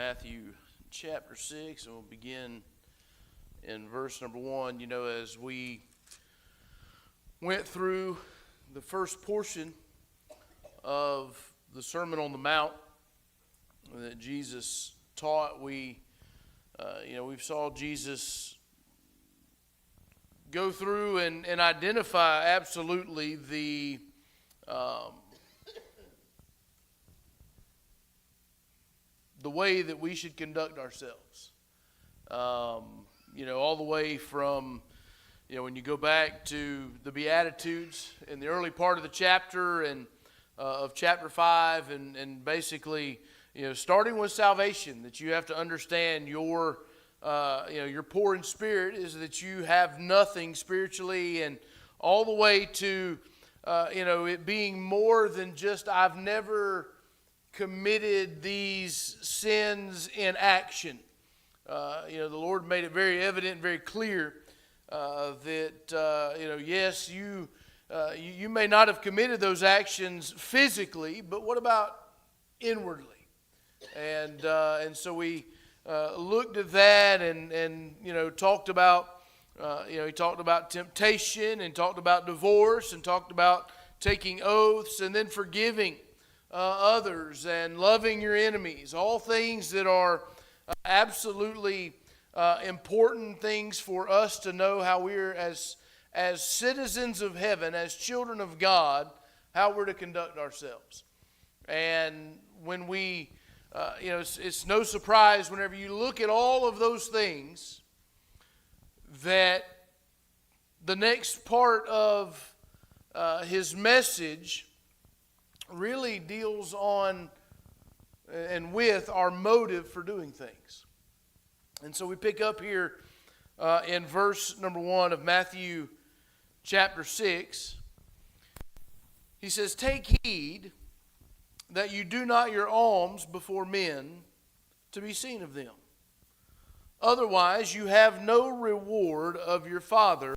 Matthew chapter 6, and we'll begin in verse number 1. You know, as we went through the first portion of the Sermon on the Mount that Jesus taught, we saw Jesus go through and identify absolutely the way that we should conduct ourselves. All the way from, when you go back to the Beatitudes in the early part of the chapter and of chapter 5, and basically, starting with salvation, that you have to understand you're poor in spirit, is that you have nothing spiritually, and all the way to, it being more than just I've never committed these sins in action. The Lord made it very evident and very clear that, yes, you may not have committed those actions physically, but what about inwardly? And so we looked at that and talked about, he talked about temptation and talked about divorce and talked about taking oaths and then forgiving others and loving your enemies, all things that are absolutely important things for us to know how we're as citizens of heaven, as children of God, how we're to conduct ourselves. And when we, it's no surprise whenever you look at all of those things that the next part of his message really deals on and with our motive for doing things. And so we pick up here in verse number 1 of Matthew chapter 6. He says, "Take heed that you do not your alms before men to be seen of them. Otherwise you have no reward of your Father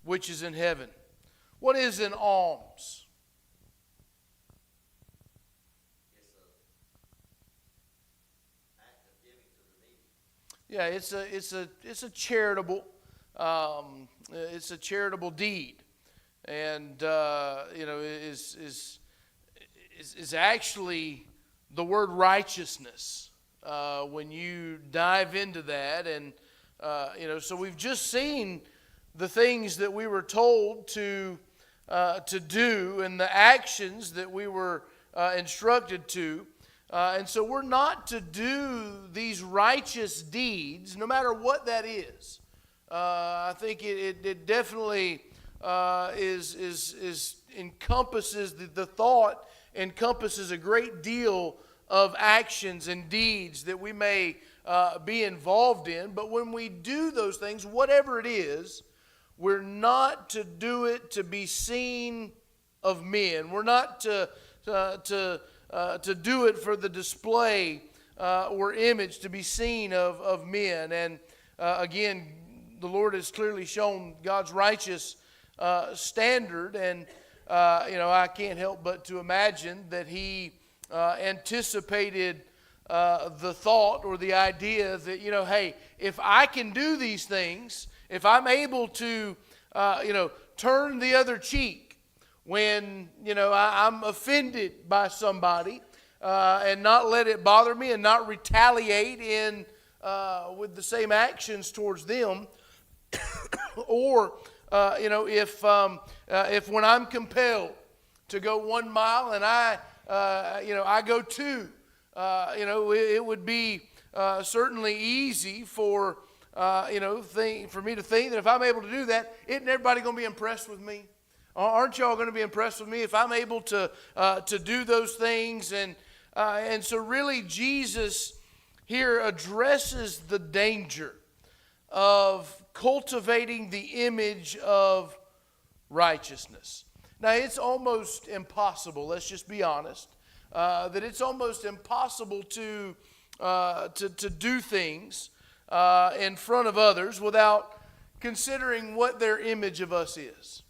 which is in heaven." What is an alms? Yeah, it's a charitable it's a charitable deed, and is actually the word righteousness when you dive into that, and so we've just seen the things that we were told to do and the actions that we were instructed to. And so we're not to do these righteous deeds, no matter what that is. I think it definitely encompasses, the thought encompasses a great deal of actions and deeds that we may be involved in. But when we do those things, whatever it is, we're not to do it to be seen of men. We're not to do it for the display or image to be seen of men. And again, the Lord has clearly shown God's righteous standard, and I can't help but to imagine that He anticipated the thought or the idea that, hey, if I can do these things, if I'm able to turn the other cheek when, I'm offended by somebody, and not let it bother me and not retaliate with the same actions towards them, or, if when I'm compelled to go 1 mile and I go 2, it would be certainly easy for me to think that if I'm able to do that, isn't everybody going to be impressed with me? Aren't y'all going to be impressed with me if I'm able to do those things? And so really Jesus here addresses the danger of cultivating the image of righteousness. Now it's almost impossible, let's just be honest, that it's almost impossible to do things in front of others without considering what their image of us is.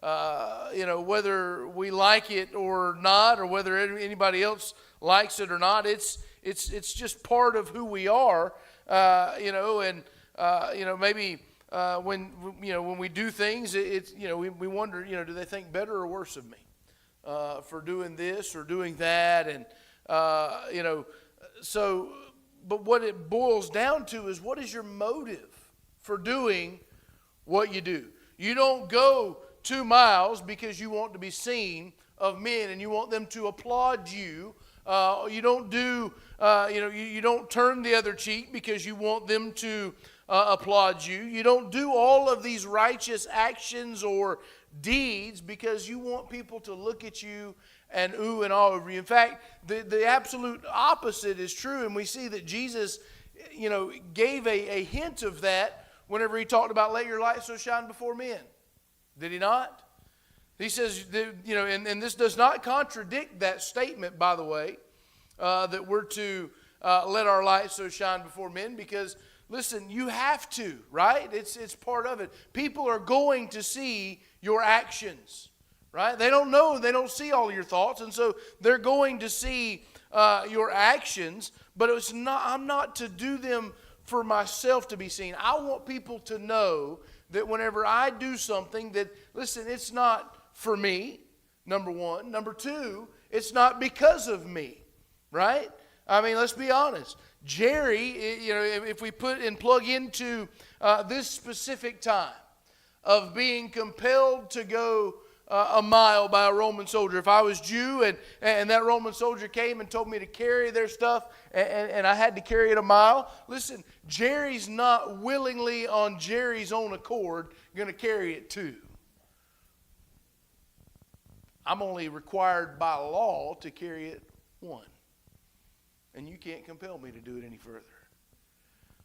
Whether we like it or not, or whether anybody else likes it or not, it's it's just part of who we are, and maybe when we do things, we wonder, do they think better or worse of me for doing this or doing that, and so. But what it boils down to is, what is your motive for doing what you do? You don't go 2 miles because you want to be seen of men and you want them to applaud you. You don't do, you don't turn the other cheek because you want them to applaud you. You don't do all of these righteous actions or deeds because you want people to look at you and ooh and all over you. In fact, the absolute opposite is true, and we see that Jesus, gave a hint of that whenever he talked about let your light so shine before men. Did he not? He says, and this does not contradict that statement, by the way, that we're to let our light so shine before men, because listen, you have to, right? It's part of it. People are going to see your actions, right? They don't know, they don't see all of your thoughts, and so they're going to see your actions, but I'm not to do them for myself to be seen. I want people to know that whenever I do something that, listen, it's not for me, number one. Number two, it's not because of me, right? I mean, let's be honest. Jerry, if we put and plug into this specific time of being compelled to go a mile by a Roman soldier. If I was Jew and that Roman soldier came and told me to carry their stuff and I had to carry it a mile, listen, Jerry's not willingly on Jerry's own accord going to carry it too. I'm only required by law to carry it one. And you can't compel me to do it any further.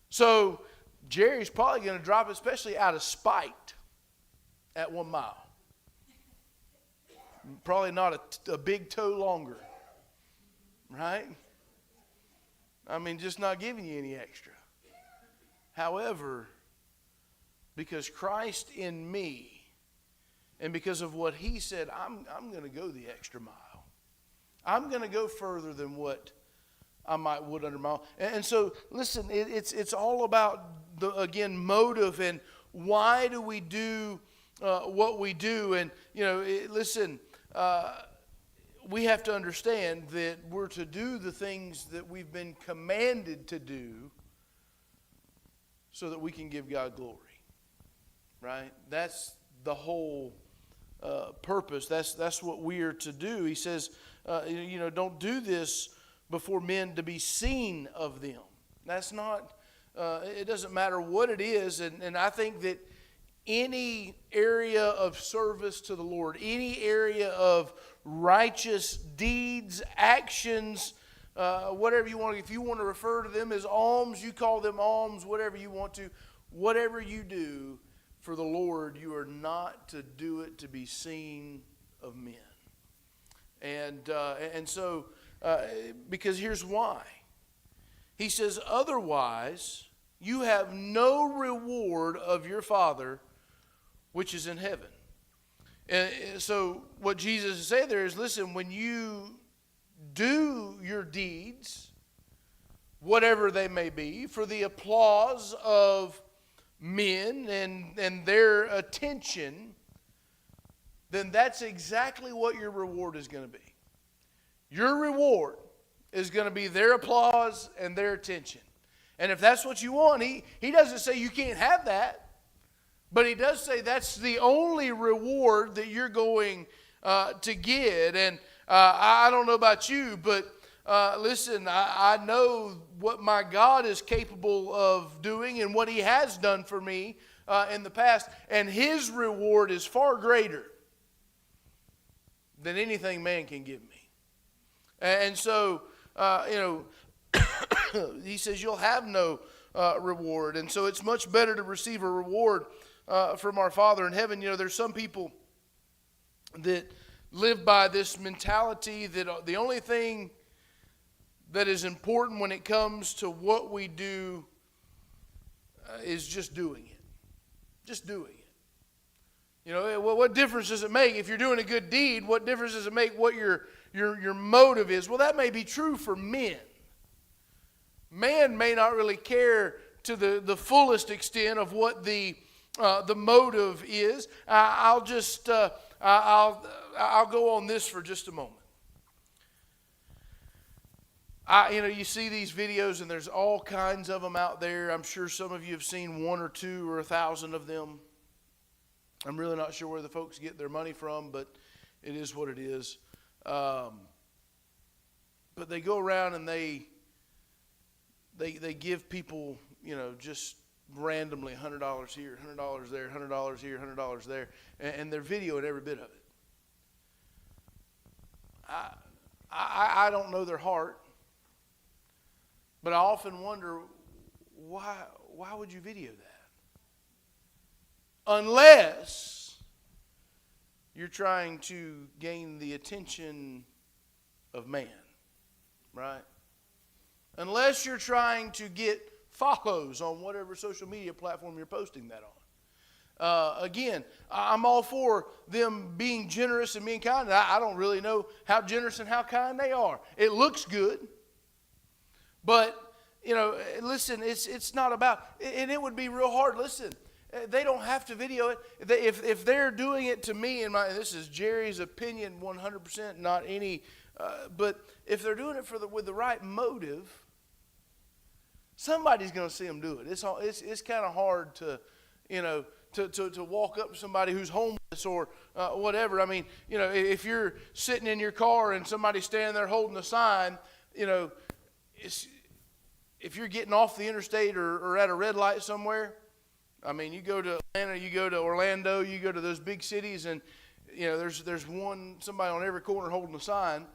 So Jerry's probably going to drop it, especially out of spite, at 1 mile. Probably not a big toe longer. Right? I mean, just not giving you any extra. However, because Christ in me, and because of what he said, I'm going to go the extra mile. I'm going to go further than what I would under my own. And so, listen, it's all about, motive and why do we do what we do. And, listen, we have to understand that we're to do the things that we've been commanded to do so that we can give God glory. Right? That's the whole purpose. That's what we are to do. He says, don't do this before men to be seen of them. That's not, it doesn't matter what it is. And I think that any area of service to the Lord, any area of righteous deeds, actions, whatever you want, if you want to refer to them as alms, you call them alms, whatever you want to, whatever you do for the Lord, you are not to do it to be seen of men. And so, because here's why. He says, otherwise, you have no reward of your Father which is in heaven. And so what Jesus is saying there is, listen, when you do your deeds, whatever they may be, for the applause of men and their attention, then that's exactly what your reward is going to be. Your reward is going to be their applause and their attention. And if that's what you want, he doesn't say you can't have that. But he does say that's the only reward that you're going to get. And I don't know about you, but listen, I know what my God is capable of doing and what he has done for me in the past. And his reward is far greater than anything man can give me. And so, he says you'll have no reward. And so it's much better to receive a reward from our Father in heaven. There's some people that live by this mentality that the only thing that is important when it comes to what we do is just doing it. Just doing it. What difference does it make if you're doing a good deed? What difference does it make what your motive is? Well, that may be true for men. man may not really care to the fullest extent of what the motive is. I'll go on this for just a moment. You see these videos, and there's all kinds of them out there. I'm sure some of you have seen 1 or 2 or 1,000 of them. I'm really not sure where the folks get their money from, but it is what it is. But they go around and they give people, just randomly $100 here, $100 there, $100 here, $100 there, and they're videoing every bit of it. I don't know their heart. But I often wonder, why would you video that? Unless you're trying to gain the attention of man, right? Unless you're trying to get follows on whatever social media platform you're posting that on. Again, I'm all for them being generous and being kind. I don't really know how generous and how kind they are. It looks good. But, listen, it's not about, and it would be real hard. Listen, they don't have to video it. If they're doing it to me, this is Jerry's opinion 100%, not any, but if they're doing it with the right motive, somebody's going to see them do it. It's kind of hard to walk up to somebody who's homeless or whatever. If you're sitting in your car and somebody's standing there holding a sign, if you're getting off the interstate or at a red light somewhere, you go to Atlanta, you go to Orlando, you go to those big cities, and there's somebody on every corner holding a sign,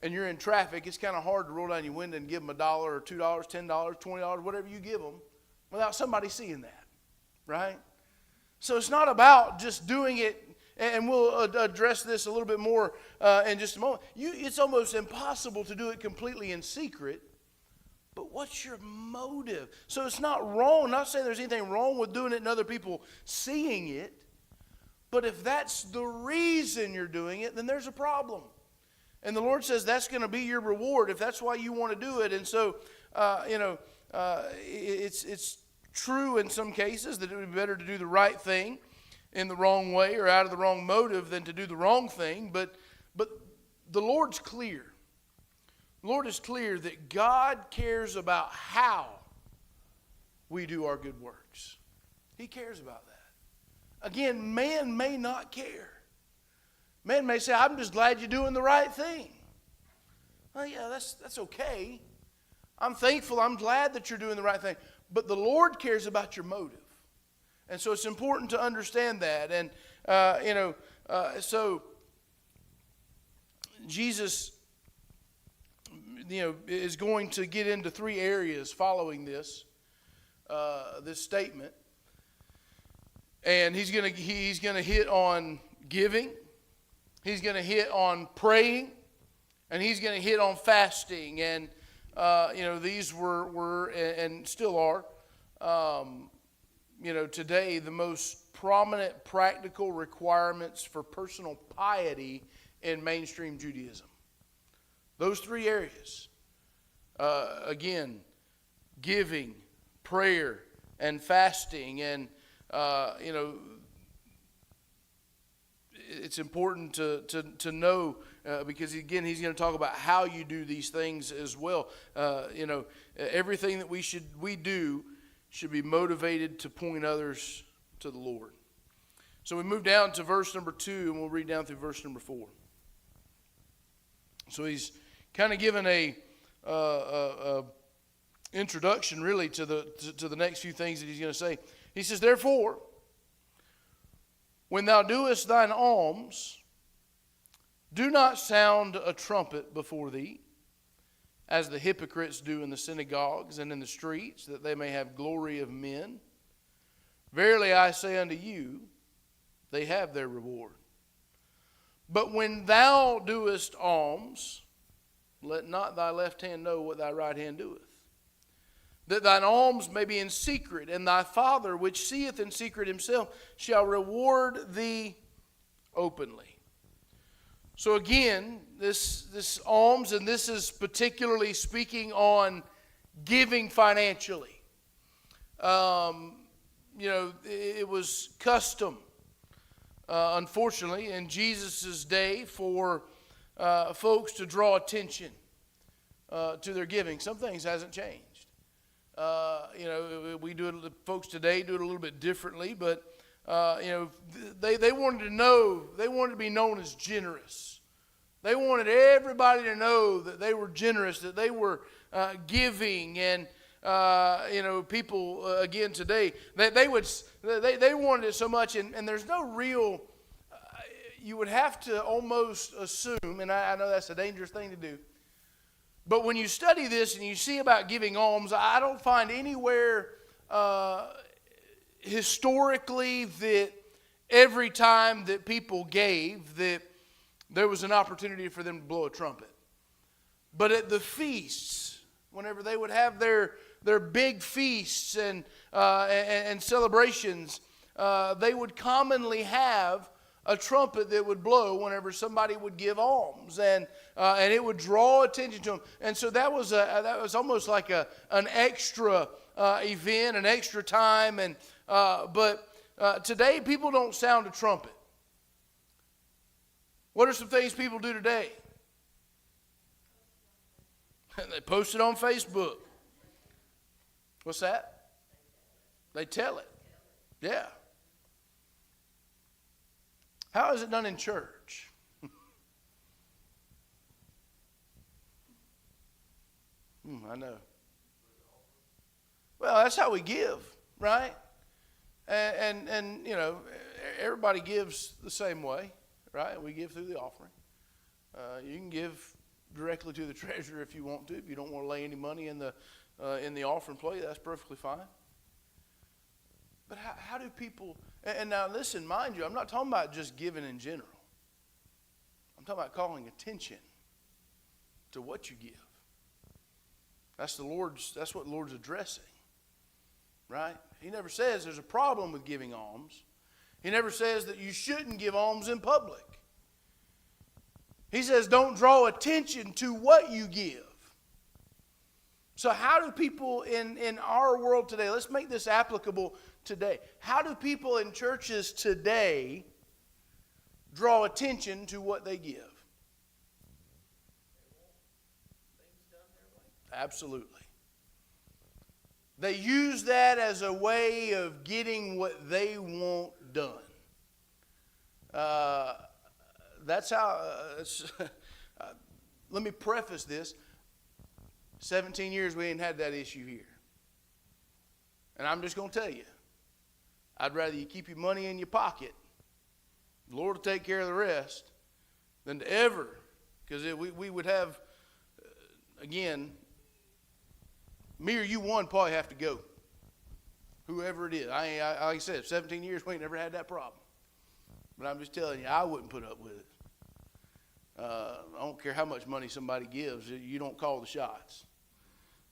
and you're in traffic. It's kind of hard to roll down your window and give them $1 or $2, $10, $20, whatever you give them, without somebody seeing that, right? So it's not about just doing it. And we'll address this a little bit more in just a moment. It's almost impossible to do it completely in secret. But what's your motive? So it's not wrong. I'm not saying there's anything wrong with doing it and other people seeing it. But if that's the reason you're doing it, then there's a problem. And the Lord says that's going to be your reward if that's why you want to do it. And so, it's true in some cases that it would be better to do the right thing in the wrong way or out of the wrong motive than to do the wrong thing. But the Lord's clear. The Lord is clear that God cares about how we do our good works. He cares about that. Again, man may not care. Man may say, I'm just glad you're doing the right thing. Well, yeah, that's okay. I'm thankful, I'm glad that you're doing the right thing. But the Lord cares about your motive. And so it's important to understand that. And, so Jesus, is going to get into 3 areas following this statement. And he's going to hit on giving. He's going to hit on praying. And he's going to hit on fasting. And, these were and still are, today the most prominent practical requirements for personal piety in mainstream Judaism. Those 3 areas. Again, giving, prayer, and fasting. And, it's important to know because, again, he's going to talk about how you do these things as well. Everything that we do should be motivated to point others to the Lord. So we move down to verse number 2, and we'll read down through verse number 4. So he's kind of given a introduction, really, to the next few things that he's going to say. He says, therefore, when thou doest thine alms, do not sound a trumpet before thee, as the hypocrites do in the synagogues and in the streets, that they may have glory of men. Verily I say unto you, they have their reward. But when thou doest alms, let not thy left hand know what thy right hand doeth, that thine alms may be in secret, and thy Father which seeth in secret himself shall reward thee openly. So again, this alms, and this is particularly speaking on giving financially. It was custom, unfortunately, in Jesus' day for folks to draw attention to their giving. Some things hasn't changed. We do it. Folks today do it a little bit differently, but they wanted to know. They wanted to be known as generous. They wanted everybody to know that they were generous, that they were giving, and people again today they wanted it so much, and there's no real. You would have to almost assume, and I know that's a dangerous thing to do. But when you study this and you see about giving alms, I don't find anywhere historically that every time that people gave that there was an opportunity for them to blow a trumpet. But at the feasts, whenever they would have their big feasts and celebrations, they would commonly have a trumpet that would blow whenever somebody would give alms, and it would draw attention to them. And so that was almost like an extra event, an extra time. And but today people don't sound a trumpet. What are some things people do today? They post it on Facebook. What's that? They tell it. Yeah. How is it done in church? I know. Well, that's how we give, right? And everybody gives the same way, right? We give through the offering. You can give directly to the treasurer if you want to. If you don't want to lay any money in the offering plate, that's perfectly fine. But how do people, and now listen, mind you, I'm not talking about just giving in general. I'm talking about calling attention to what you give. That's what the Lord's addressing, right? He never says there's a problem with giving alms. He never says that you shouldn't give alms in public. He says don't draw attention to what you give. So how do people in our world today, let's make this applicable today. How do people in churches today draw attention to what they give? Absolutely. They use that as a way of getting what they want done. That's how, let me preface this. 17 years we ain't had that issue here. And I'm just going to tell you, I'd rather you keep your money in your pocket, the Lord will take care of the rest, than to ever, because we would have, again, me or you one probably have to go. Whoever it is. Like I said, 17 years we ain't never had that problem. But I'm just telling you, I wouldn't put up with it. I don't care how much money somebody gives, you don't call the shots.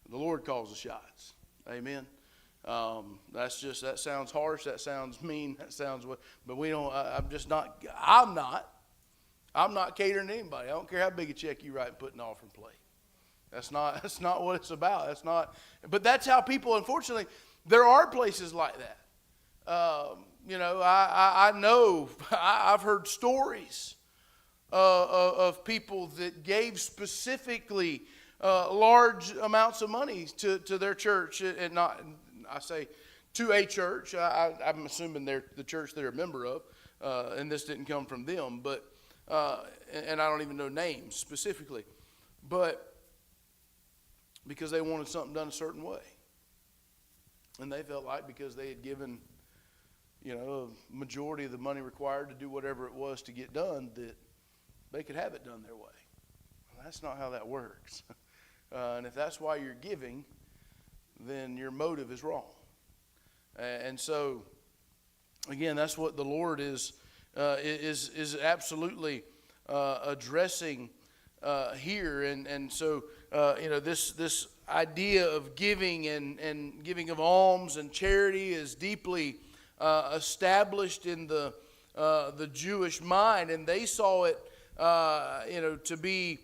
The Lord calls the shots. Amen. That sounds harsh, that sounds mean, that sounds what, but we don't, I'm not catering to anybody. I don't care how big a check you write and put in the offering plate. That's not what it's about. But that's how people, unfortunately, there are places like that. I know, I've heard stories of people that gave specifically large amounts of money to their church, and not, I say, to a church. I'm assuming they're the church they're a member of, and this didn't come from them, but and I don't even know names specifically, but because they wanted something done a certain way, and they felt like because they had given, a majority of the money required to do whatever it was to get done, that they could have it done their way. Well, that's not how that works. And if that's why you're giving, then your motive is wrong. And so, again, that's what the Lord is absolutely addressing here. And so, this idea of giving and giving of alms and charity is deeply established in the Jewish mind, and they saw it, to be,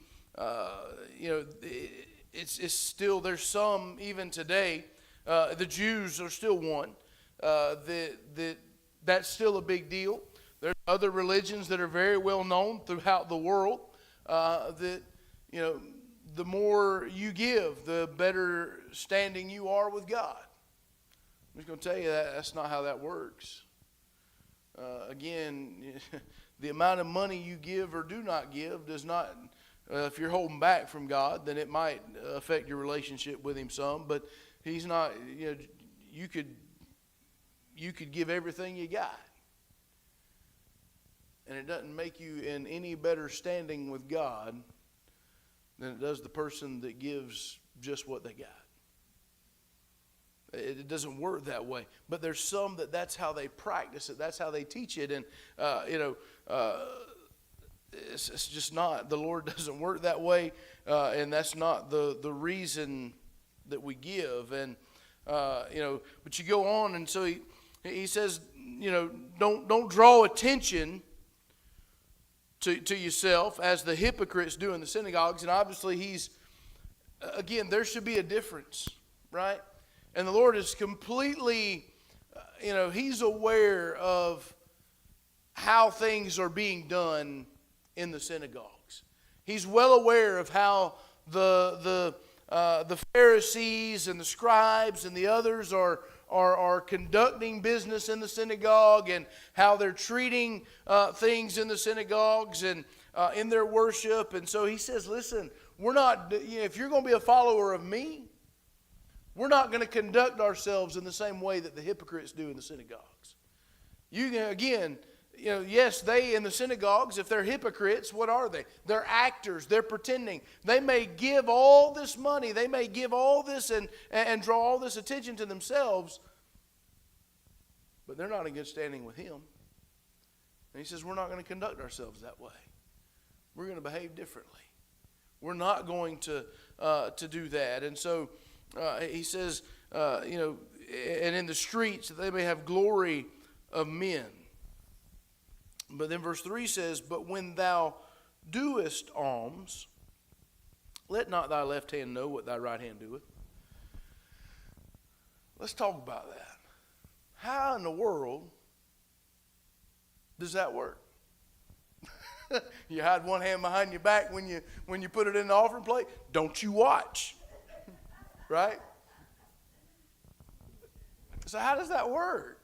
it's still, there's some even today, the Jews are still one, that's still a big deal. There's other religions that are very well known throughout the world, that, the more you give, the better standing you are with God. I'm just going to tell you that's not how that works. Again, the amount of money you give or do not give does not, if you're holding back from God, then it might affect your relationship with Him some. But He's not, you could give everything you got, and it doesn't make you in any better standing with God than it does the person that gives just what they got. It doesn't work that way. But there's some that's how they practice it. That's how they teach it. And, it's just not. The Lord doesn't work that way. And that's not the reason that we give. And, but you go on. And so he says, don't draw attention to yourself as the hypocrites do in the synagogues. And obviously there should be a difference, right? And the Lord is completely, He's aware of how things are being done in the synagogues. He's well aware of how the Pharisees and the scribes and the others are conducting business in the synagogue, and how they're treating things in the synagogues and in their worship. And so He says, listen, we're not, if you're going to be a follower of me, we're not going to conduct ourselves in the same way that the hypocrites do in the synagogues. Yes, they in the synagogues, if they're hypocrites, what are they? They're actors. They're pretending. They may give all this money. They may give all this and draw all this attention to themselves, but they're not in good standing with Him. And He says, we're not going to conduct ourselves that way. We're going to behave differently. We're not going to do that. And so He says, and in the streets they may have glory of men. But then verse 3 says, but when thou doest alms, let not thy left hand know what thy right hand doeth. Let's talk about that. How in the world does that work? You hide one hand behind your back when you put it in the offering plate? Don't you watch. Right? So how does that work?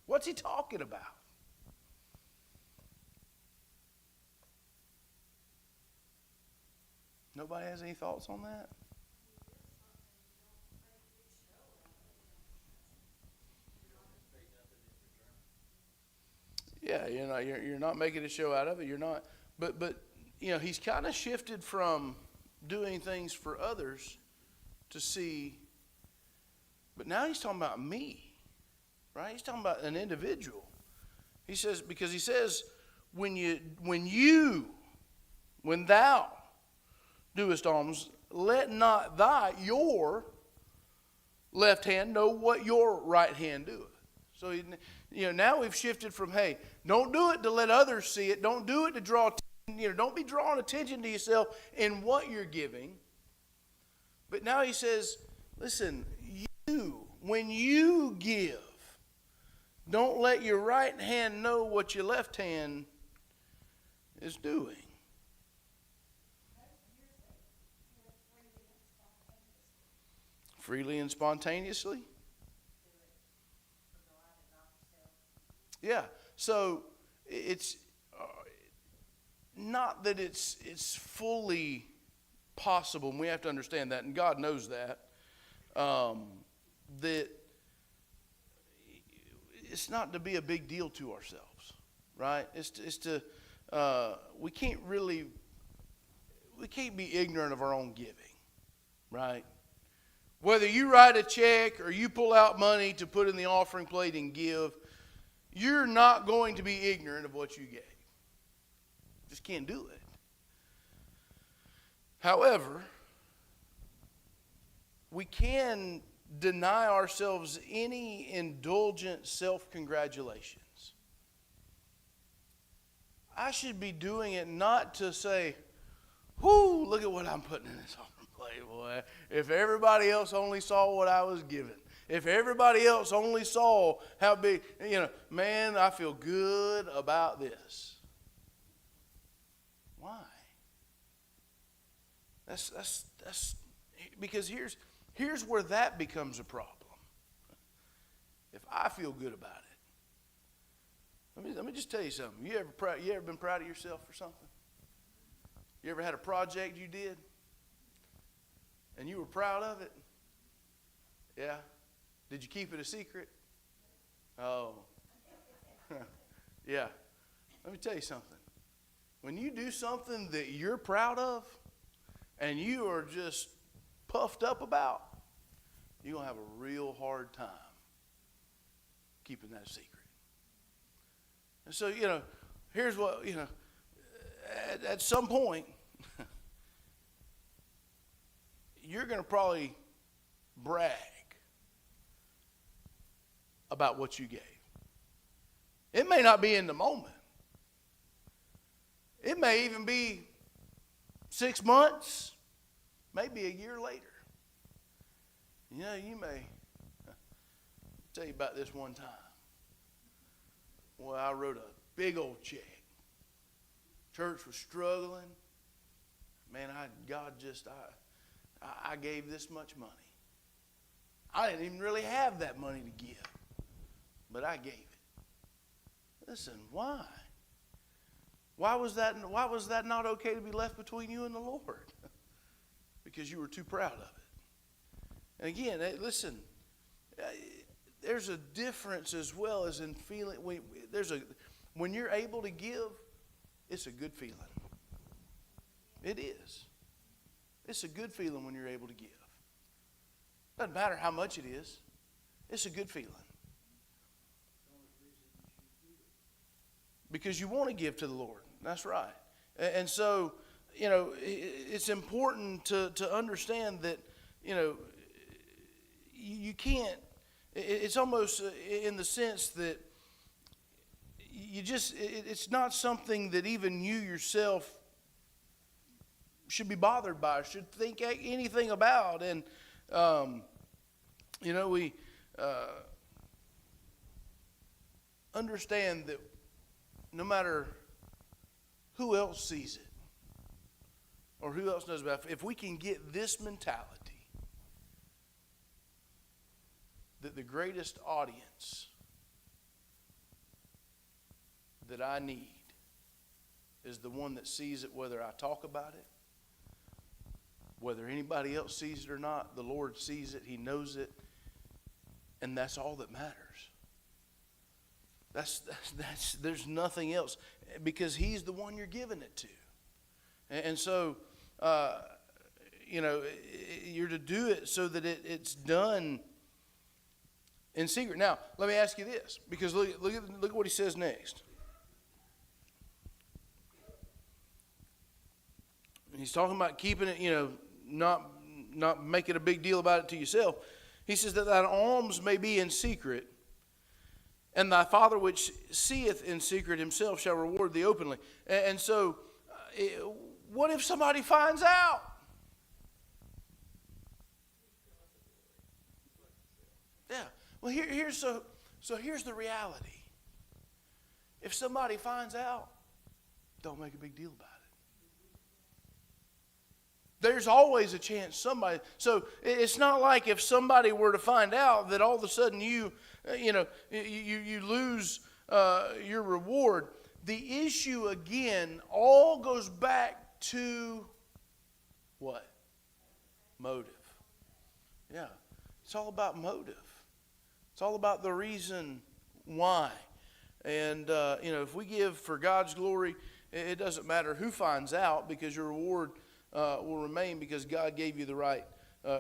What's he talking about? Nobody has any thoughts on that? Yeah, you're not making a show out of it. You're not, but he's kind of shifted from doing things for others to see. But now he's talking about me, right? He's talking about an individual. He says, because he says, when thou doest alms, let not your left hand know what your right hand doeth. So now we've shifted from, hey, don't do it to let others see it. Don't do it to draw attention. Don't be drawing attention to yourself in what you're giving. But now he says, listen, when you give, don't let your right hand know what your left hand is doing. Freely and spontaneously? Yeah. So it's not that it's fully possible, and we have to understand that, and God knows that. That it's not to be a big deal to ourselves, right? It's to we can't be ignorant of our own giving, right? Whether you write a check or you pull out money to put in the offering plate and give, you're not going to be ignorant of what you gave. Just can't do it. However, we can deny ourselves any indulgent self-congratulations. I should be doing it not to say, whoo, look at what I'm putting in this offering boy. If everybody else only saw what I was given. If everybody else only saw how big, man, I feel good about this. Why? That's because here's where that becomes a problem. If I feel good about it, let me just tell you something. You ever been proud of yourself for something? You ever had a project you did and you were proud of it? Yeah. Did you keep it a secret? Oh. Yeah. Let me tell you something. When you do something that you're proud of and you are just puffed up about, you're going to have a real hard time keeping that a secret. And so, here's what, at some point, you're going to probably brag about what you gave. It may not be in the moment. It may even be 6 months, maybe a year later. You may tell you about this one time. Well, I wrote a big old check. Church was struggling. Man, I gave this much money. I didn't even really have that money to give, but I gave it. Listen, why? Why was that not okay to be left between you and the Lord? Because you were too proud of it. And again, listen, there's a difference as well as in feeling. When you're able to give, it's a good feeling. It is. It's a good feeling when you're able to give. Doesn't matter how much it is. It's a good feeling. Because you want to give to the Lord. That's right. And so, it's important to understand that, you can't, it's almost in the sense that it's not something that even you yourself should be bothered by, or should think anything about. And, we understand that no matter who else sees it or who else knows about it, if we can get this mentality that the greatest audience that I need is the one that sees it, whether I talk about it, whether anybody else sees it or not, the Lord sees it, He knows it, and that's all that matters. There's nothing else, because He's the one you're giving it to. And so, you're to do it so that it's done in secret. Now, let me ask you this, because look at what he says next. He's talking about keeping it, not making a big deal about it to yourself. He says that thine alms may be in secret, and thy Father which seeth in secret Himself shall reward thee openly. And so, what if somebody finds out? Yeah. Well, here's the reality. If somebody finds out, don't make a big deal about it. There's always a chance somebody. So it's not like if somebody were to find out that all of a sudden you lose your reward. The issue again all goes back to what? Motive. Yeah, it's all about motive. It's all about the reason why. And if we give for God's glory, it doesn't matter who finds out, because your reward will remain, because God gave you the right,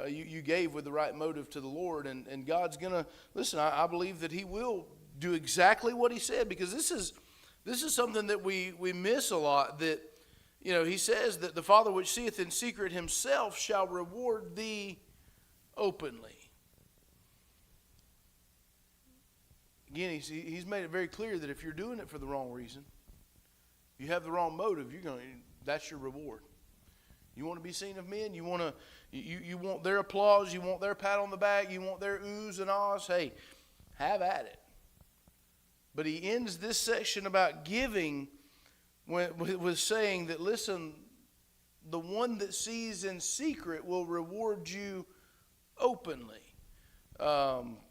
you gave with the right motive to the Lord. And God's going to, listen, I believe that He will do exactly what He said, because this is something that we miss a lot, that, He says that the Father which seeth in secret Himself shall reward thee openly. Again, he's made it very clear that if you're doing it for the wrong reason, you have the wrong motive, that's your reward. You want to be seen of men? You want their applause? You want their pat on the back? You want their oohs and ahs? Hey, have at it. But he ends this section about giving with saying that, listen, the one that sees in secret will reward you openly.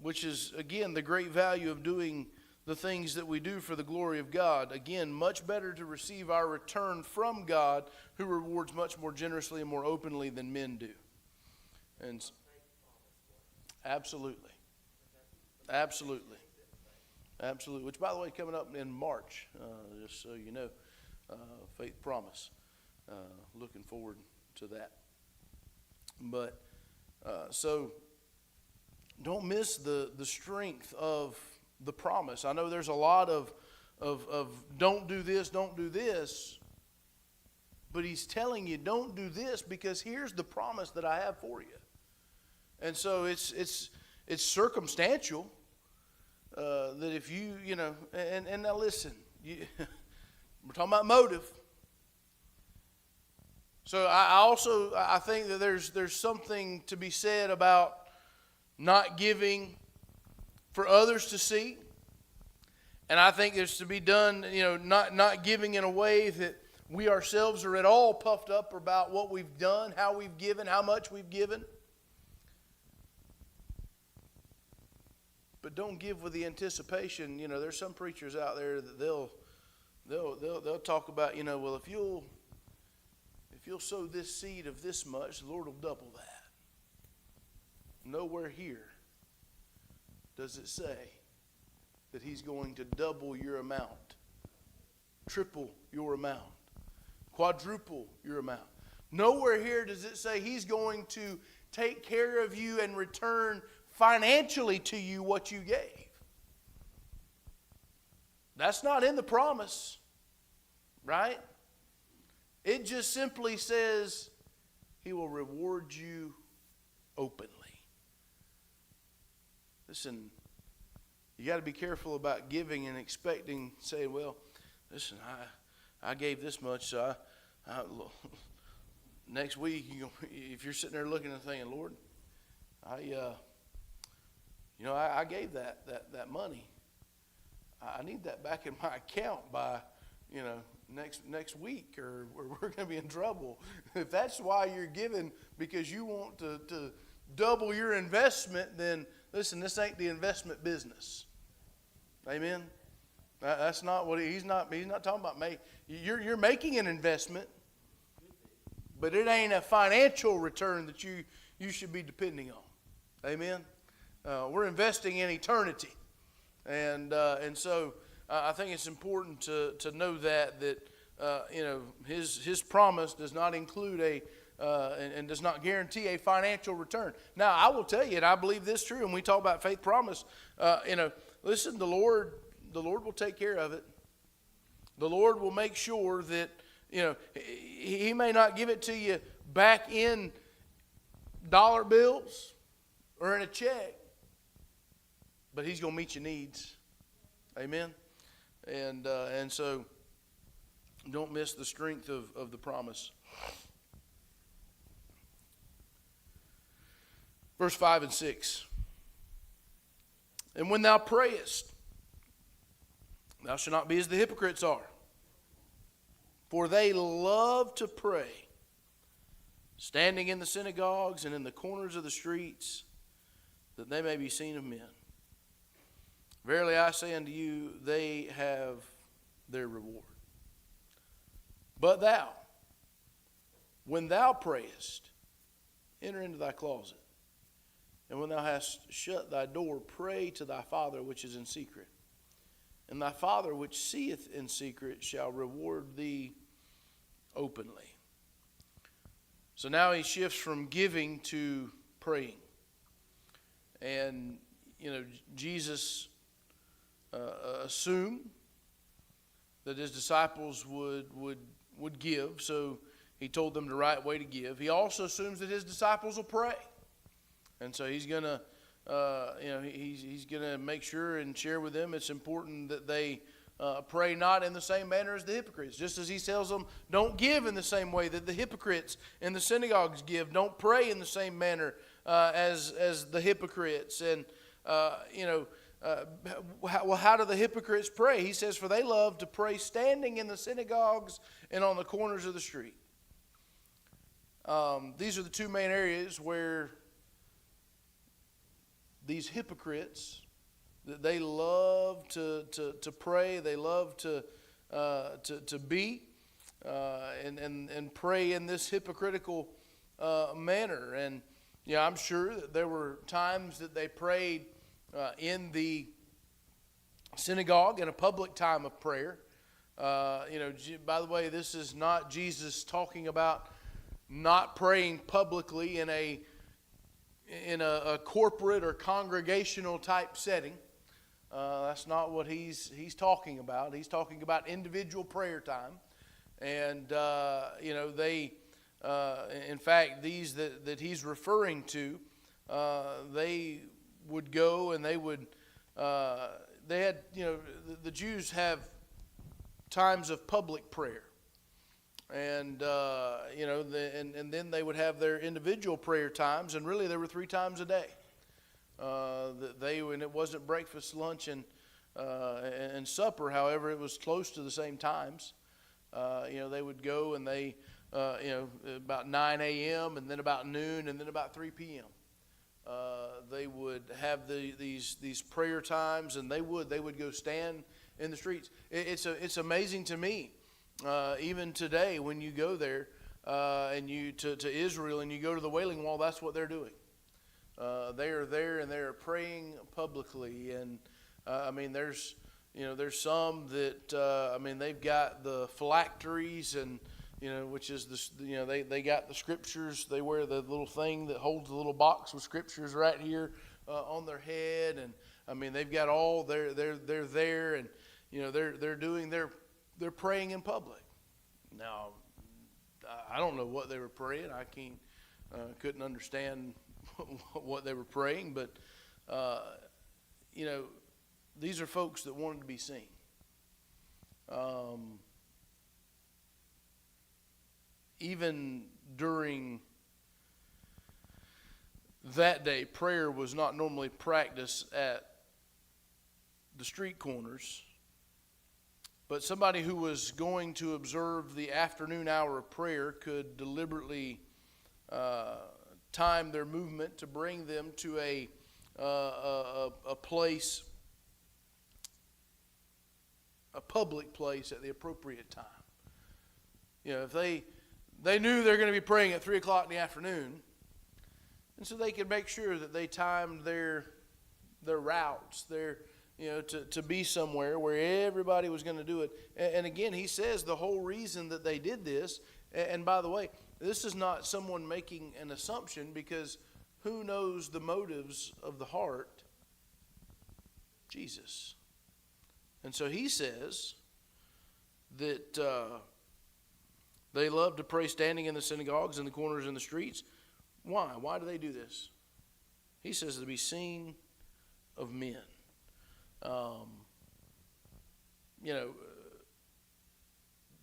Which is, again, the great value of doing the things that we do for the glory of God. Again, much better to receive our return from God, who rewards much more generously and more openly than men do. And absolutely. Absolutely. Absolutely. Which, by the way, coming up in March, just so you know, Faith Promise. Looking forward to that. But, so don't miss the strength of the promise. I know there's a lot of don't do this, but he's telling you don't do this because here's the promise that I have for you. And so it's circumstantial that if you know, and now listen, we're talking about motive. So I think that there's something to be said about not giving for others to see. And I think there's to be done, not giving in a way that we ourselves are at all puffed up about what we've done, how we've given, how much we've given. But don't give with the anticipation. There's some preachers out there that they'll talk about, well, if you'll sow this seed of this much, the Lord will double that. Nowhere here does it say that he's going to double your amount, triple your amount, quadruple your amount. Nowhere here does it say he's going to take care of you and return financially to you what you gave. That's not in the promise, right? It just simply says he will reward you openly. Listen, you got to be careful about giving and expecting, saying, well, listen, I gave this much, so next week, if you're sitting there looking and thinking, Lord, I gave that money. I need that back in my account by, next week, or we're going to be in trouble. If that's why you're giving because you want to double your investment, then listen, this ain't the investment business. Amen. That's not what he's not talking about. You're making an investment, but it ain't a financial return that you should be depending on. Amen. We're investing in eternity, and so I think it's important to know that his promise does not include and does not guarantee a financial return. Now, I will tell you, and I believe this true, and we talk about faith promise, listen, the Lord will take care of it. The Lord will make sure that, he may not give it to you back in dollar bills or in a check, but he's going to meet your needs. Amen? And so don't miss the strength of the promise. Verse 5 and 6. And when thou prayest, thou shalt not be as the hypocrites are, for they love to pray, standing in the synagogues and in the corners of the streets, that they may be seen of men. Verily I say unto you, they have their reward. But thou, when thou prayest, enter into thy closet, and when thou hast shut thy door, pray to thy Father which is in secret. And thy Father which seeth in secret shall reward thee openly. So now he shifts from giving to praying. And, Jesus assumed that his disciples would give, so he told them the right way to give. He also assumes that his disciples will pray. And so he's going to, he's going to make sure and share with them it's important that they pray not in the same manner as the hypocrites. Just as he tells them, don't give in the same way that the hypocrites in the synagogues give. Don't pray in the same manner as the hypocrites. And, how do the hypocrites pray? He says, for they love to pray standing in the synagogues and on the corners of the street. These are the two main areas where these hypocrites, they love to pray. They love to be and pray in this hypocritical manner. And I'm sure that there were times that they prayed in the synagogue in a public time of prayer. By the way, this is not Jesus talking about not praying publicly in a corporate or congregational type setting. That's not what he's talking about. He's talking about individual prayer time. And, they, in fact, these that he's referring to, they would go and they would, they had, the Jews have times of public prayer. And, and then they would have their individual prayer times, and really there were 3 times a day. And it wasn't breakfast, lunch, and supper. However, it was close to the same times. They would go and they, about 9 a.m. and then about noon and then about 3 p.m. They would have these prayer times, and they would go stand in the streets. It's amazing to me. Even today, when you go there and you to Israel and you go to the Wailing Wall, that's what they're doing. They are there and they are praying publicly. And there's some that they've got the phylacteries, and which is they got the scriptures. They wear the little thing that holds the little box with scriptures right here on their head, and they've got all they're there, and they're doing they're praying in public. Now, I don't know what they were praying. I couldn't understand what they were praying, but these are folks that wanted to be seen. Even during that day, prayer was not normally practiced at the street corners. But somebody who was going to observe the afternoon hour of prayer could deliberately time their movement to bring them to a place, a public place at the appropriate time. If they knew they're going to be praying at 3 o'clock in the afternoon, and so they could make sure that they timed their routes, to be somewhere where everybody was going to do it. And again, he says the whole reason that they did this, and by the way, this is not someone making an assumption, because who knows the motives of the heart? Jesus. And so he says that they love to pray standing in the synagogues and the corners and the streets. Why? Why do they do this? He says to be seen of men.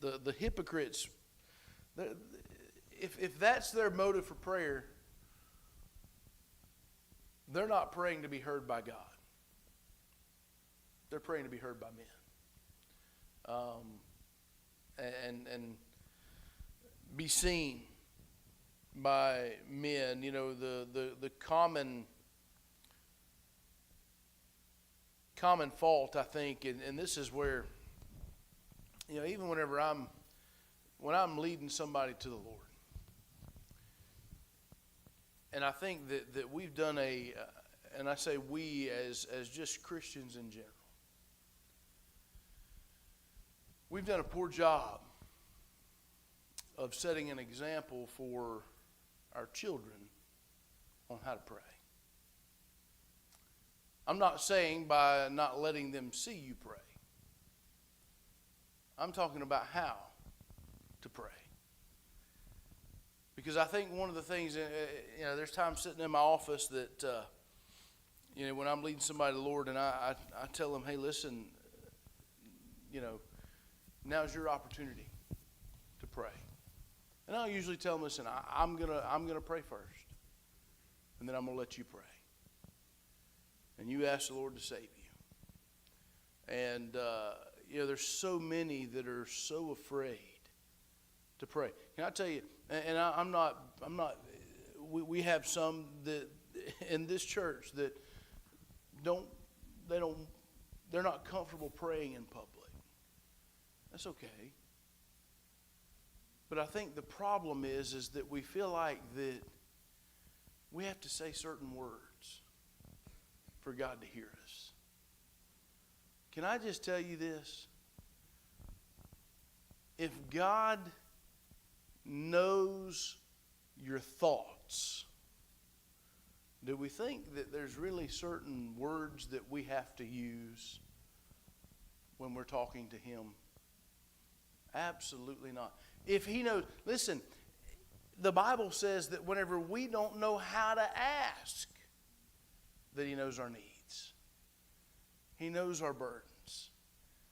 The hypocrites, if that's their motive for prayer, they're not praying to be heard by God. They're praying to be heard by men. And be seen by men. The common fault, I think, and this is where, even when I'm leading somebody to the Lord, and I think that we've done and I say we as just Christians in general, we've done a poor job of setting an example for our children on how to pray. I'm not saying by not letting them see you pray. I'm talking about how to pray. Because I think one of the things, there's times sitting in my office that, when I'm leading somebody to the Lord, and I tell them, hey, listen, now's your opportunity to pray. And I'll usually tell them, listen, I'm gonna pray first, and then I'm gonna let you pray. And you ask the Lord to save you. And there's so many that are so afraid to pray. Can I tell you? And I'm not. We have some that in this church that they're not comfortable praying in public. That's okay. But I think the problem is that we feel like that we have to say certain words for God to hear us. Can I just tell you this? If God knows your thoughts, do we think that there's really certain words that we have to use when we're talking to Him? Absolutely not. If He knows, listen, the Bible says that whenever we don't know how to ask, that He knows our needs. He knows our burdens.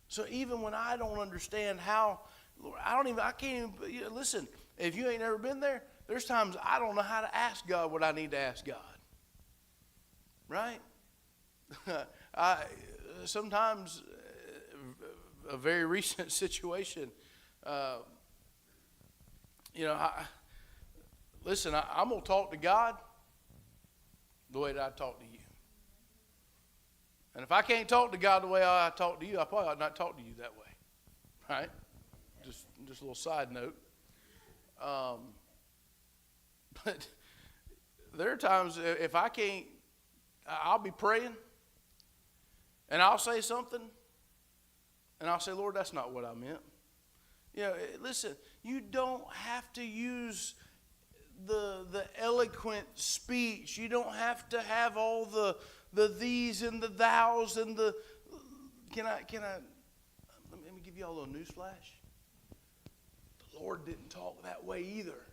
So even when I don't understand how, Lord, I can't even, listen, if you ain't never been there, there's times I don't know how to ask God what I need to ask God. Right? Sometimes, a very recent situation, listen, I'm going to talk to God the way that I talk to you. And if I can't talk to God the way I talk to you, I probably ought not talk to you that way. Right? Just a little side note. But there are times if I can't, I'll be praying and I'll say something and I'll say, Lord, that's not what I meant. Listen, you don't have to use the eloquent speech. You don't have to have all the these and the thous and the. Can I? Let me give you all a little newsflash. The Lord didn't talk that way either.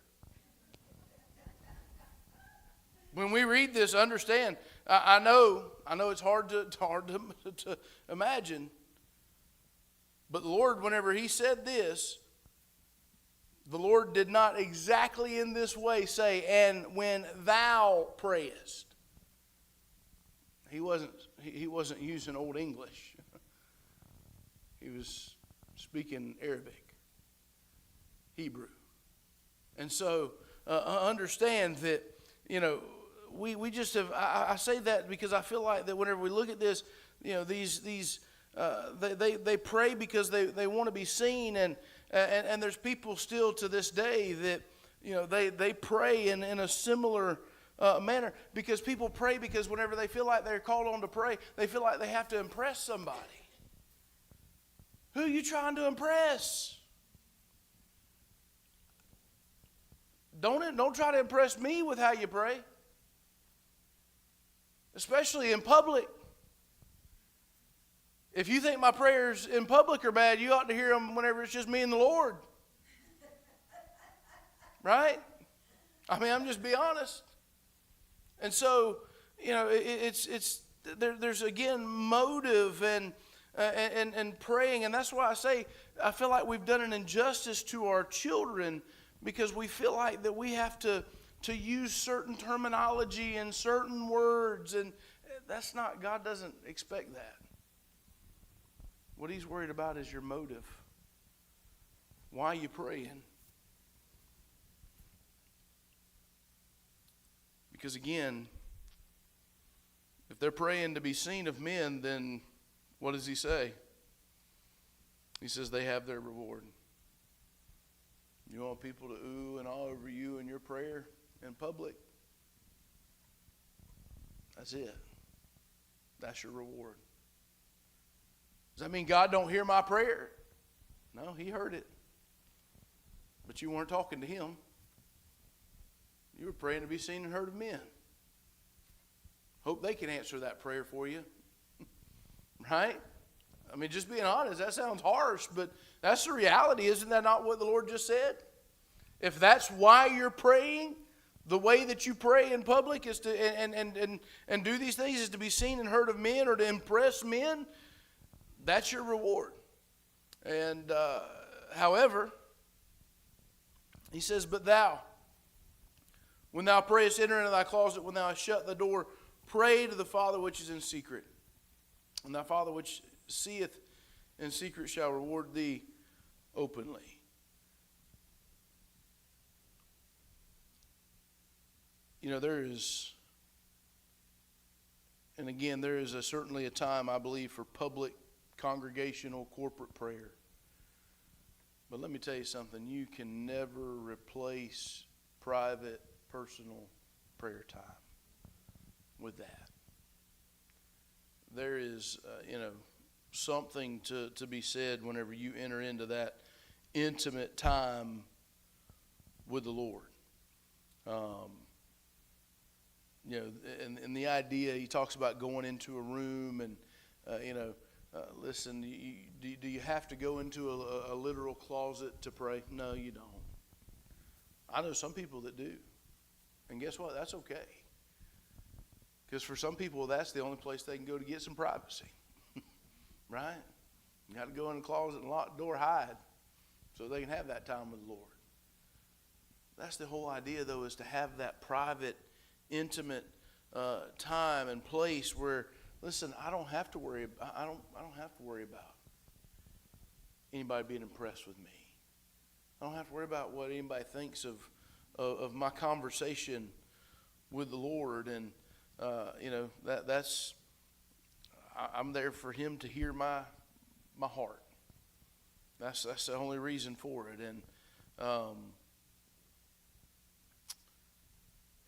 When we read this, understand. I know it's hard to imagine. But the Lord, whenever He said this, the Lord did not exactly in this way say, and when thou prayest. He wasn't using Old English. He was speaking Arabic, Hebrew. And so understand that, we just have, I say that because I feel like that whenever we look at this, these they pray because they want to be seen, and there's people still to this day that they pray in a similar manner, because people pray because whenever they feel like they're called on to pray, they feel like they have to impress somebody. Who are you trying to impress? Don't try to impress me with how you pray, especially in public. If you think my prayers in public are bad, you ought to hear them whenever it's just me and the Lord. Right? I'm just be honest. And so, there's again motive and praying, and that's why I say I feel like we've done an injustice to our children, because we feel like that we have to use certain terminology and certain words, and that's not, God doesn't expect that. What He's worried about is your motive. Why are you praying? Because again, if they're praying to be seen of men, then what does He say? He says they have their reward. You want people to ooh and all over you in your prayer in public? That's it. That's your reward. Does that mean God don't hear my prayer? No, He heard it. But you weren't talking to Him. You were praying to be seen and heard of men. Hope they can answer that prayer for you. Right? Just being honest, that sounds harsh, but that's the reality. Isn't that not what the Lord just said? If that's why you're praying, the way that you pray in public is to and do these things is to be seen and heard of men or to impress men, that's your reward. And however, he says, but thou, when thou prayest, enter into thy closet. When thou hast shut the door, pray to the Father which is in secret. And thy Father which seeth in secret shall reward thee openly. You know, there is, and again, there is certainly a time, I believe, for public, congregational, corporate prayer. But let me tell you something. You can never replace private, personal prayer time with that. There is, something to be said whenever you enter into that intimate time with the Lord. And the idea, he talks about going into a room and, listen, do you have to go into a literal closet to pray? No, you don't. I know some people that do. And guess what? That's okay. Because for some people, that's the only place they can go to get some privacy. Right? You got to go in the closet and lock the door, hide, so they can have that time with the Lord. That's the whole idea, though, is to have that private, intimate time and place where, listen, I don't have to worry. I don't have to worry about anybody being impressed with me. I don't have to worry about what anybody thinks of my conversation with the Lord, and that's. I'm there for Him to hear my heart. That's the only reason for it. And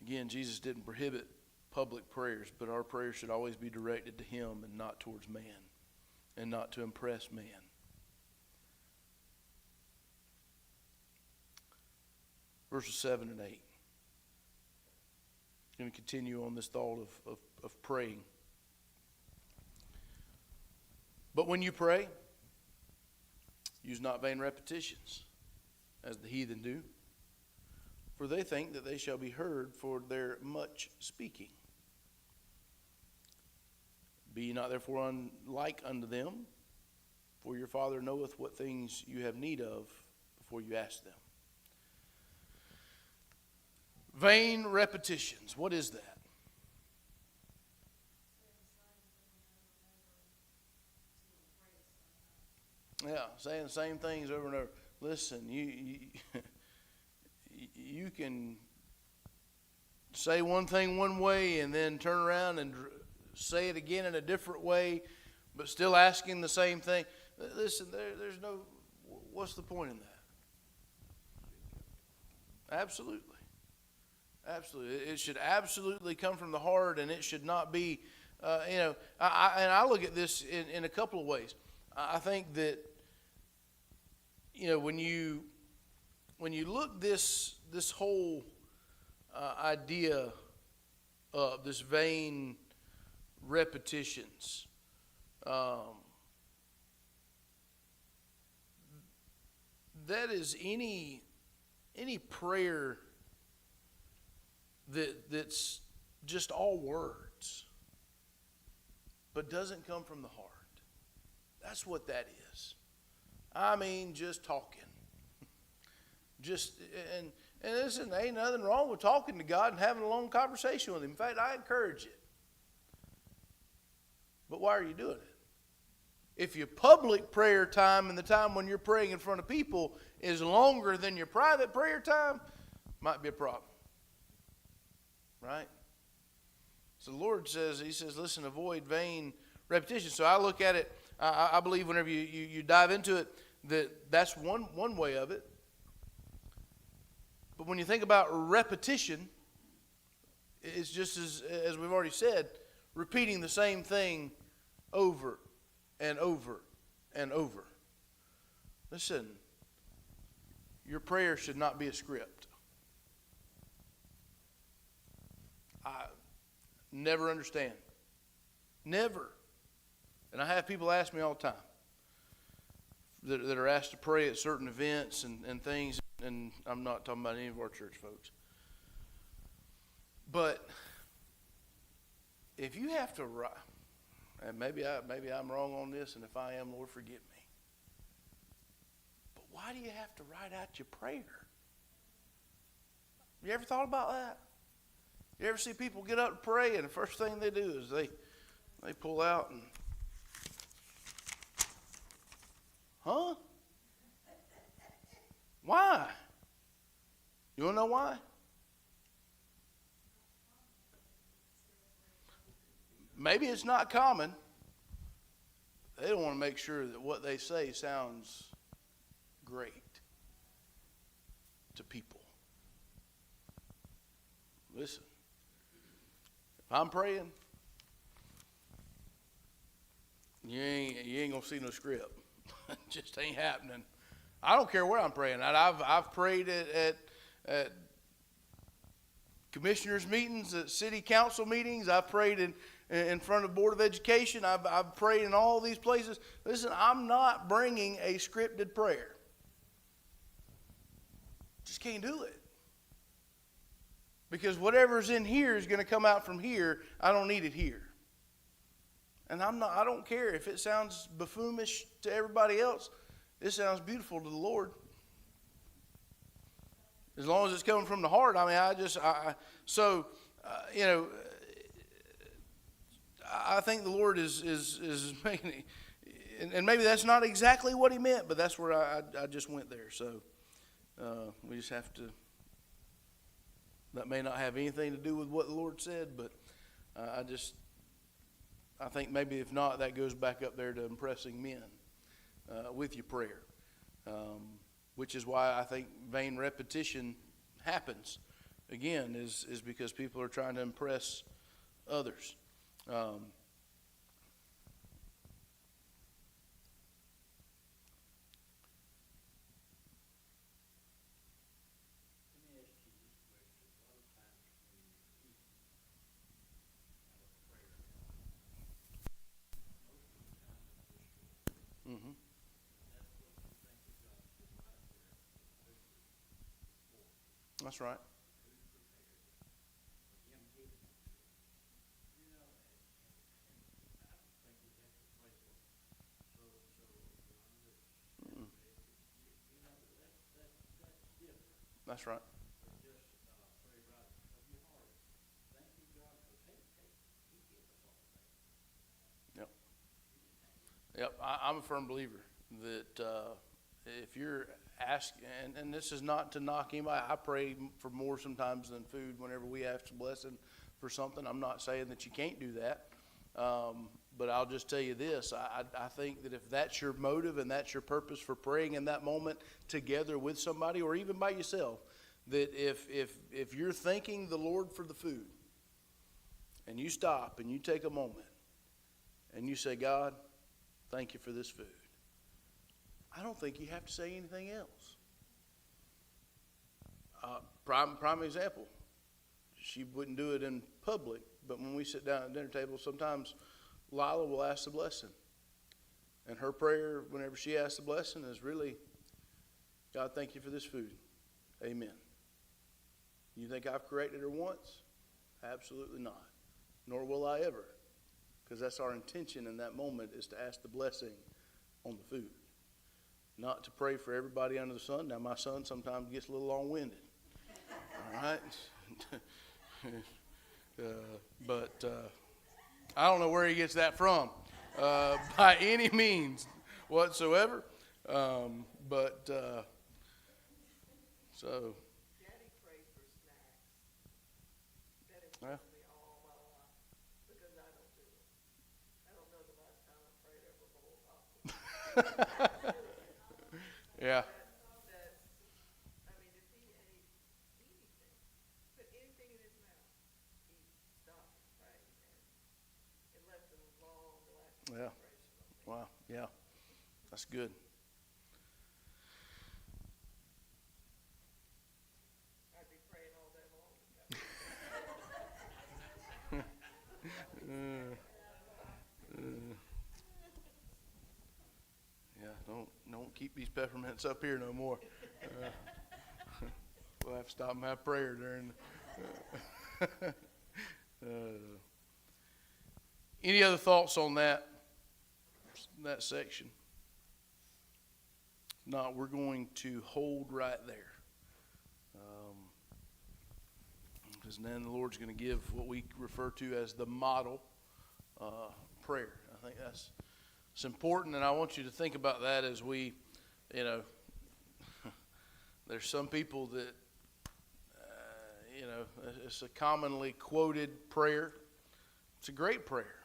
again, Jesus didn't prohibit public prayers, but our prayers should always be directed to Him and not towards man, and not to impress man. Verses 7 and 8. I'm going to continue on this thought of praying. But when you pray, use not vain repetitions, as the heathen do, for they think that they shall be heard for their much speaking. Be ye not therefore unlike unto them, for your Father knoweth what things you have need of before you ask them. Vain repetitions. What is that? Yeah, saying the same things over and over. Listen, you can say one thing one way and then turn around and say it again in a different way, but still asking the same thing. Listen, there's no. What's the point in that? Absolutely. Absolutely. It should absolutely come from the heart, and it should not be, I look at this in a couple of ways. I think that, when you look this whole idea of this vain repetitions, that is any prayer that's just all words, but doesn't come from the heart. That's what that is. I mean, just talking. And listen, there ain't nothing wrong with talking to God and having a long conversation with Him. In fact, I encourage it. But why are you doing it? If your public prayer time and the time when you're praying in front of people is longer than your private prayer time, might be a problem. Right? So the Lord says, He says, listen, avoid vain repetition. So I look at it, I believe whenever you dive into it, that's one way of it. But when you think about repetition, it's just as we've already said, repeating the same thing over and over and over. Listen, your prayer should not be a script. I never understand. Never. And I have people ask me all the time that are asked to pray at certain events and things, and I'm not talking about any of our church folks. But if you have to write, and maybe I'm wrong on this, and if I am, Lord, forgive me. why do you have to write out your prayer? You ever thought about that? You ever see people get up to pray and the first thing they do is they pull out and, huh? Why? You want to know why? Maybe it's not common. They don't want to make sure that what they say sounds great to people. Listen, if I'm praying, you ain't gonna see no script. It just ain't happening. I don't care where I'm praying. I've prayed at commissioners' meetings, at city council meetings. I've prayed in front of the Board of Education. I've prayed in all these places. Listen, I'm not bringing a scripted prayer. Just can't do it. Because whatever's in here is going to come out from here. I don't need it here. And I don't care if it sounds buffoonish to everybody else. It sounds beautiful to the Lord. As long as it's coming from the heart. I mean, I think the Lord is making it, and maybe that's not exactly what he meant, but that's where I just went there. So we just have to, that may not have anything to do with what the Lord said, but I think maybe if not, that goes back up there to impressing men with your prayer, which is why I think vain repetition happens again, is because people are trying to impress others. Mm-hmm. That's right. Mm. That's right. Yep. Yep. I'm a firm believer that if you're asking, and this is not to knock anybody, I pray for more sometimes than food whenever we ask a blessing for something. I'm not saying that you can't do that. But I'll just tell you this, I think that if that's your motive and that's your purpose for praying in that moment together with somebody or even by yourself, that if you're thanking the Lord for the food and you stop and you take a moment and you say, God, thank you for this food, I don't think you have to say anything else. Prime example, she wouldn't do it in public, but when we sit down at the dinner table, sometimes Lila will ask the blessing. And her prayer, whenever she asks the blessing, is really, God, thank you for this food. Amen. You think I've corrected her once? Absolutely not. Nor will I ever. Because that's our intention in that moment, is to ask the blessing on the food. Not to pray for everybody under the sun. Now, my son sometimes gets a little long-winded. All right? But I don't know where he gets that from by any means whatsoever. So. Daddy prayed for snacks. That has Yeah. me all my life because I don't do it. I don't know the last time I prayed over a bowl of popcorn. Yeah. I mean, if he ate anything, put anything in his mouth, he stopped and prayed, and it left a long-lasting Yeah. impression on me. Wow. Yeah. That's good. I'd be praying all day long. Yeah. Don't keep these peppermints up here no more. We'll have to stop and have prayer during. Any other thoughts on that section? not, we're going to hold right there. Because then the Lord's going to give what we refer to as the model prayer. I think it's important, and I want you to think about that as we, there's some people that, it's a commonly quoted prayer. It's a great prayer,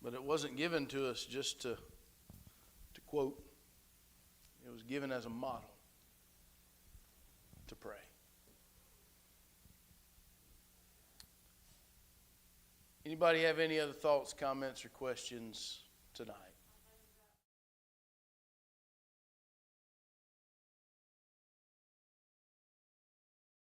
but it wasn't given to us just to quote. It was given as a model to pray. Anybody have any other thoughts, comments, or questions tonight?